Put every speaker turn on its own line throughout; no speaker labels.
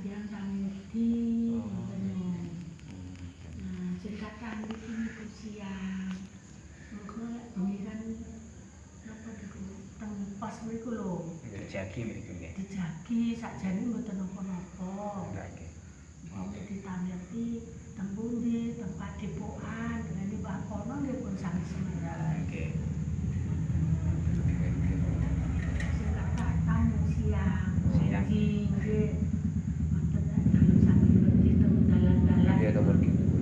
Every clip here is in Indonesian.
yang sami nah singkatan itu siang mengko pengiran apa niku teng pos niku lho
dijagi niku nggih
dijagi sakjane mboten napa-napa
nggih
mau ditameti teng pundi teng padepokan dene Mbah Kono nggih pun sami semerang
nggih
singkatan siang
nggih
dalan-dalan
nomor gitu.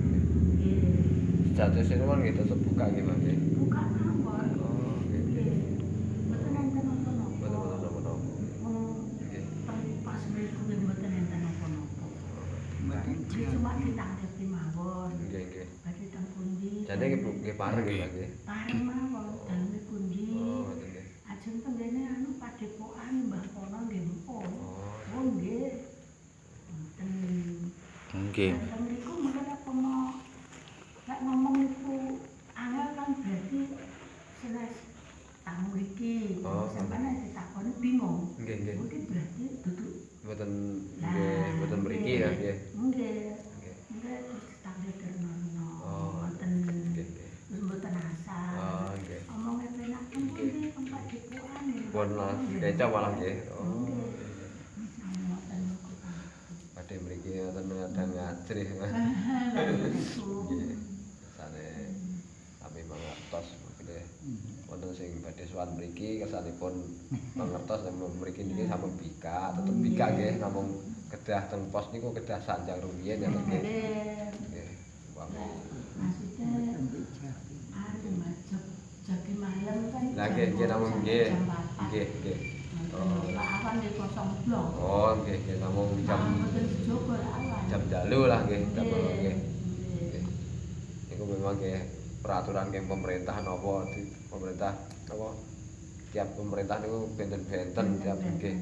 Status ini kan kita terbuka gimana?
Buka mawon.
Oh,
nggih. Mboten enten napa-napa.
Betul-betul napa-napa. Nggih.
Pas mriku mboten enten napa-napa. Cuma ditanggepi mawon.
Nggih, nggih.
Badhe teng pundi?
Jadi nggih pareng nggih.
Pareng mawon, daleme pundi?
Oh, ngoten nggih.
Ajeng tenggene anu padepokan Mbah Kono nggih mpun.
Oh.
Oh nggih. Wonten.
Nggih.
Niku mungkin apa mau nek ngomong niku angel kan berarti senes tamu mriki.
Oh.
Sampeyan ditakoni bingung.
Nggih, nggih.
Mungkin berarti duduk.
Mboten nggih, mboten mriki ya nggih.
Nggih.
Nggih.
Nggih ditangge kernono.
Oh.
Wonten.
Nggih, nggih.
Terus mboten asal.
Oh, nggih.
Omongnya penak pundi tempat dipuan.
Pun lah, kecap malah nggih. Oh.
Nggih. Ngoten niku.
Badhe mriki ngoten kadang ngajrih. Nggih. Sane kami mangertos mriki wonten sing badhe sowan mriki kesanipun mangertos nek mriki niki sampun bika, tetep bika nggih namung kedah teng pos niku kedah sanjang rumiyin ya nggih. Nggih.
Maksudnya anu macet jagi malam kan.
Lah nggih namung nggih. Nggih, nggih.
Oh, awan di kosong blok.
Oh, nggih, nggih namung jam
Mboten dijogo awan.
jam dalu lah nggih, jam nggih. Niku memang nggih peraturan nggih pemerintah napa pemerintah napa tiap pemerintah niku benten-benten tiap nggih.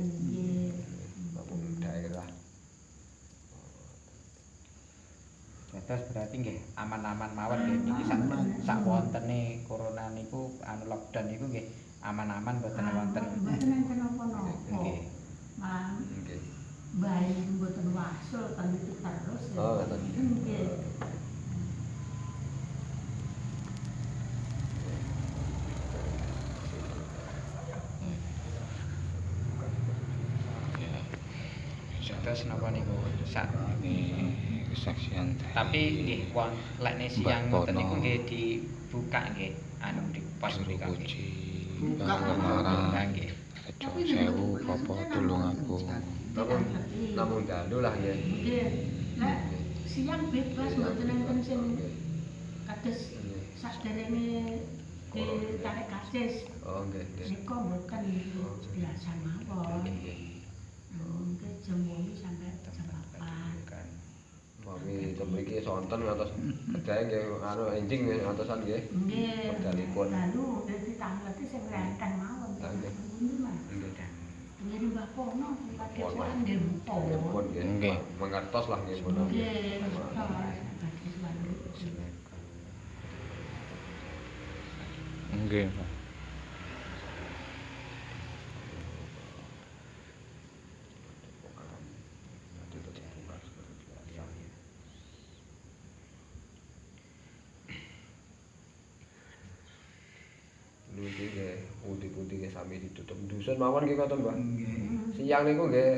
Maupun daerah.
Terus berarti nggih aman-aman mawon nggih niki sak wontene corona niku anu lockdown niku nggih aman-aman mboten wonten.
Mboten enten napa-napa.
Nggih.
Malah
Nggih.
bayi mboten wasul kan itu terus.
Oh, ngoten.
Nggih.
Terus napa niku sak
Ini kesaksian
tapi nggih won lekne siang
Mbak
ngoten niku
Pono.
nggih dibuka nggih anu di pos
Juru
mriki nggih.
puji
Buka.
Kang
Lah nggih.
Rejo Sewu Bapak tulung aku.
Namung dalu lah nggih.
Nggih. Lah siang bebas mboten enten sing kados saderenge ditarik kasis.
Oh, nggih, nggih.
Nika mboten biasa mawon.
Nggih.
Mungkin jam 8 sampai jam 8.
Kan.
Mami teng mriki sonten ngantos kedahe nggih anu enjing nggih ngantosan nggih.
Nggih.
Wekdalipun.
Lalu dadi tangleti sing renten mawon.
Lah, nggih.
Pundi Mas?
Nggih.
Ngene Mbah Pono padepokan nggih
Nggih
mpun.
pun nggih.
Nggih.
Mengertos lah nggih pun.
Nggih. Padepokan.
Nggih, Pak.
Niki nggih pundi-pundi nggih sami ditutup dusun mawon nggih ngoten, Mbah. Siang niku nggih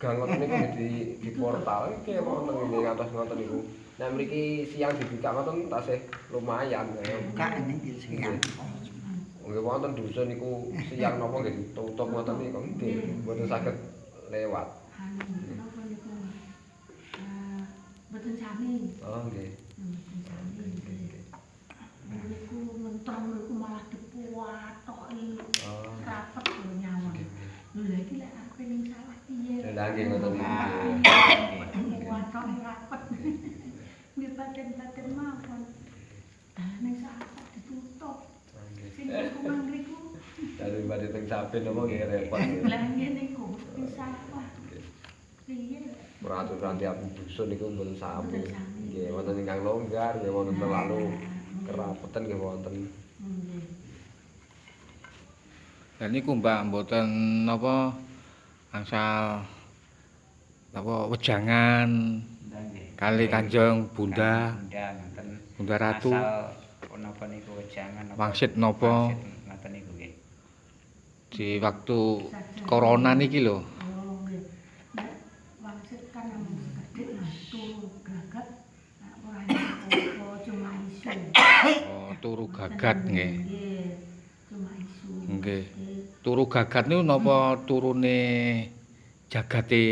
gang ngoten niku nggih di portal nggih wonten nggih ngantos ngoten niku. Nek mriki siang dibuka ngoten tasih lumayan.
Buka ini siang.
Nggih wonten dusun niku siang napa nggih ditutup ngoten niku nggih mboten saged lewat.
Anu napa niku? Mboten sami.
Oh nggih.
Mboten sami nggih. Niku mentrong niku malah dipuatoki
Oh.
rapet lho nyawa. Lho lha iki lek aku ning salah piye?
Lah nggih ngoten niku.
Puatoki rapet. Nggih paten-paten mawon. Dalane salah ditutup.
Nggih.
Sing niku mangriku.
Daripada teng saben napa nggih repot.
Lah ngene niku mesti salah. Piye?
Peraturan tiap dusun niku mboten sami.
Mboten sami.
Nggih wonten ingkang longgar, nggih wonten terlalu kerapetan nggih wonten.
Nggih.
Dan niku Mbak mboten napa angsal apa wejangan
Nggih.
kali Kanjeng Bunda
Bunda ngoten.
Bunda Ratu
Asal napa niku wejangan napa
wangsit napa
wangsit ngoten niku nggih.
di waktu corona niki lho.
Oh, nggih. Nek wangsit kan namung sekedhik Mas turu gagat ora apa cuma isu.
Oh, turu gagat nggih.
Nggih. Cuma isu.
Nggih. Turu gagat niku napa turune jagate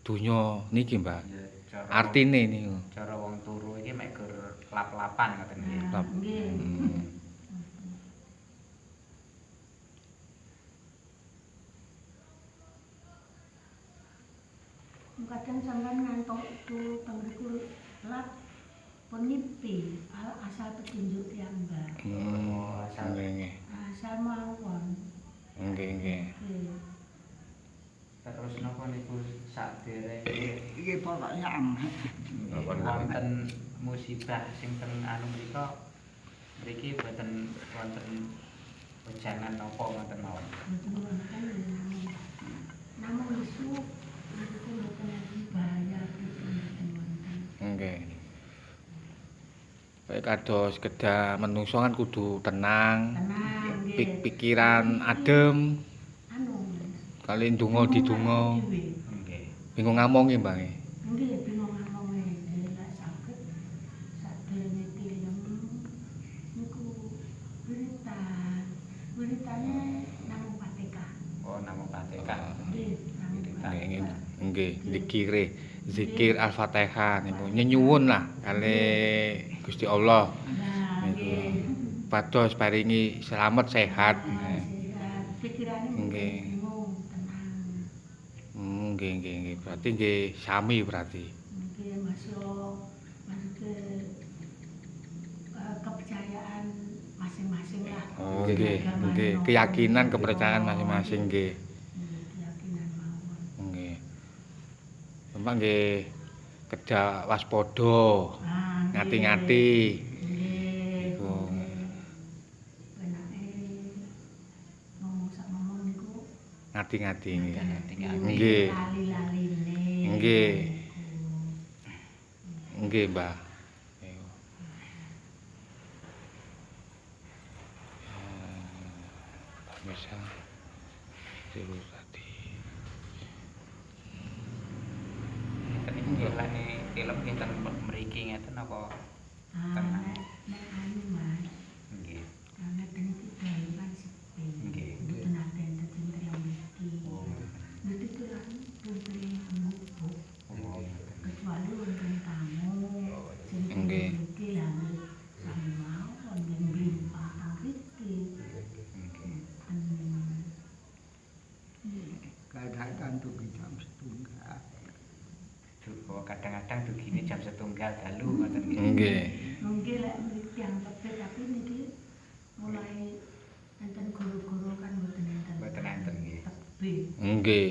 donya niki, Mbak?
Ya, cara
Artine niku.
cara wong turu iki mek gur lap-lapan ngoten nggih.
Nah, nggih.
Hmm.
Kadang sampean ngantuk turu teng mriku lap pun ngipi asal petunjuk piyambak.
Nggih, nggih.
Asal mawon.
Nggih, nggih.
Nggih.
Terus napa niku sakderenge
Iki pokoknya aman.
wonten musibah sing teng anu mrika mriki boten wonten wejangan napa ngoten mawon.
Mboten wonten namung isu niku mboten bahaya mboten wonten.
Nggih. Kayak kados kedah menungso kan kudu tenang,
Tenang nggih.
pikiran adem,
Anu.
kali ndonga didonga,
Nggih.
bingung ngamongi, Mbak.
Nggih bingung ngomongnya nggih lek saged sadurunge film niku berita. Beritanya namung Pateka.
Oh namung PTK.
Nggih, namung
Nggih,
Pateka.
nggih, zikir Al-Fatihah niku nyenyuwun lah kali Gusti Allah
Nah,
niku
nggih.
pados paringi selamat sehat.
Sehat. Pikirane
Nggih.
bingung, tenang.
Nggih, nggih, nggih. Berarti nggih sami berarti.
Nggih masuk ke kepercayaan masing-masing lah.
Oh, nggih, nggih. Keyakinan, kepercayaan masing-masing nggih.
Keyakinan mawon.
Nggih. Memang nggih kedah waspada,
Ah, nggih.
ngati-ngati.
Nggih.
Iku.
Penake ngomong sak ngomong niku
Ngati-ngati nggih.
Ngati-ngati.
Nggih.
lali-laline.
Nggih. Nggih, Mbah. Iku. Bisa. Iku tadi.
Ngeten niku nggih lane film nggih ten mriki ngeten apa?
Ah, nek anu Mas,
Nggih.
karena iki dalan sepi.
Nggih.
Mboten ate enten tiyang mriki.
Oh.
Niki kan putri penutup.
Oh.
Kecuali wonten tamu. Sing
Nggih.
mriki lah sami mawon nggih mlimpah teng mriki.
Nggih.
Kadang-kadang tuh jam setunggal.
Oh, kadang-kadang dugine jam 1:00 dalu ngoten nggih.
Nggih.
Mungkin lek mriki yang tebet tapi niki mulai enten guru-guru kan mboten enten.
Mboten enten nggih.
Tebet.
Nggih.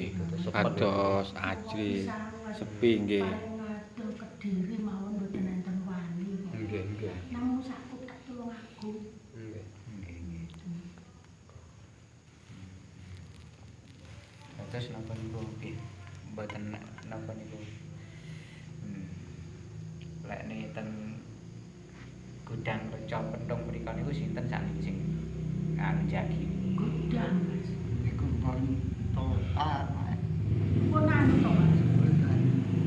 Kados ajri sepi nggih.
Paling ngadem Kediri mawon mboten enten wani.
Nggih, nggih.
Namung sak kotak tulung aku.
Nggih.
Nggih, nggih. Terus napa niku nggih mboten napa niku. Lek ten gudang reca pentung mriku niku sinten sakniki sing njagi.
Gudang Mas.
Niku pun total.
Pun anu to Mas.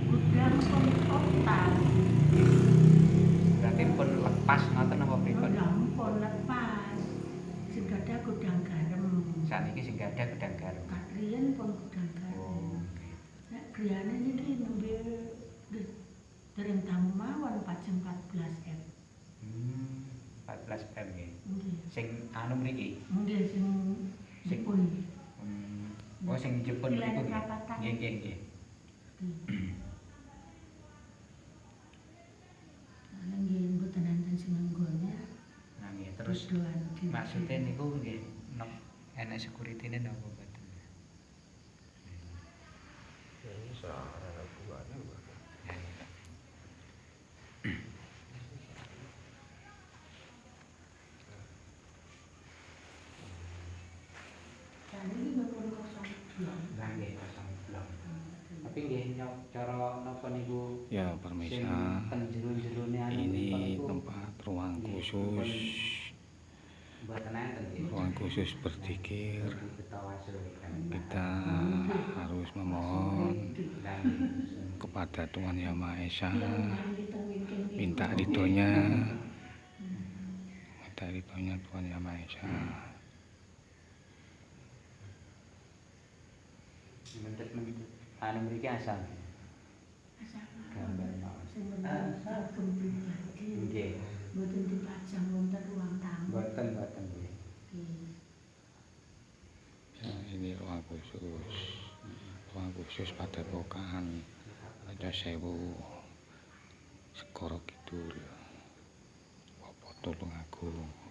Gudang pun total.
Berarti pun lepas ngoten napa mriku?
Gudang pun lepas. Sing gadah gudang garam.
Sakniki sing gadah gudang garam.
Katriyen pun gudang garam.
Oh.
Nek griyane niki nembe dereng tamu mawon pajeng 14 M.
14 M nggih.
Nggih.
Sing anu mriki.
Nggih sing
Sing-
pun.
Oh sing Jepun
Wilayah
niku nggih.
perapatan.
Nggih, nggih, nggih.
Ana nggih mboten enten sing nggone.
Nah nggih terus maksudnya niku nggih enek security-ne napa mboten?
Ya iso ana hubungane, Mbak.
Kali ini pun kosong.
Lah nggih kosong blok. Tapi nggih cara napa niku
Ya
sing
pemirsa,
ten jero-jerone anu
ini
niku
tempat ruang khusus,
mboten enten nggih.
ruang khusus berzikir. Kita harus memohon kepada Tuhan Yang Maha Esa, minta ridhonya Tuhan Yang Maha Esa.
Mendet-mendet anu mriki asal. Gambar mawon.
Sing bener kagem pribadi.
Nggih.
Mboten dipajang wonten ruang tamu.
Mboten nggih.
Nggih.
Ya, ini ruang khusus Padepokan ada Sewu Segara Kidul, Bapak Tulungagung.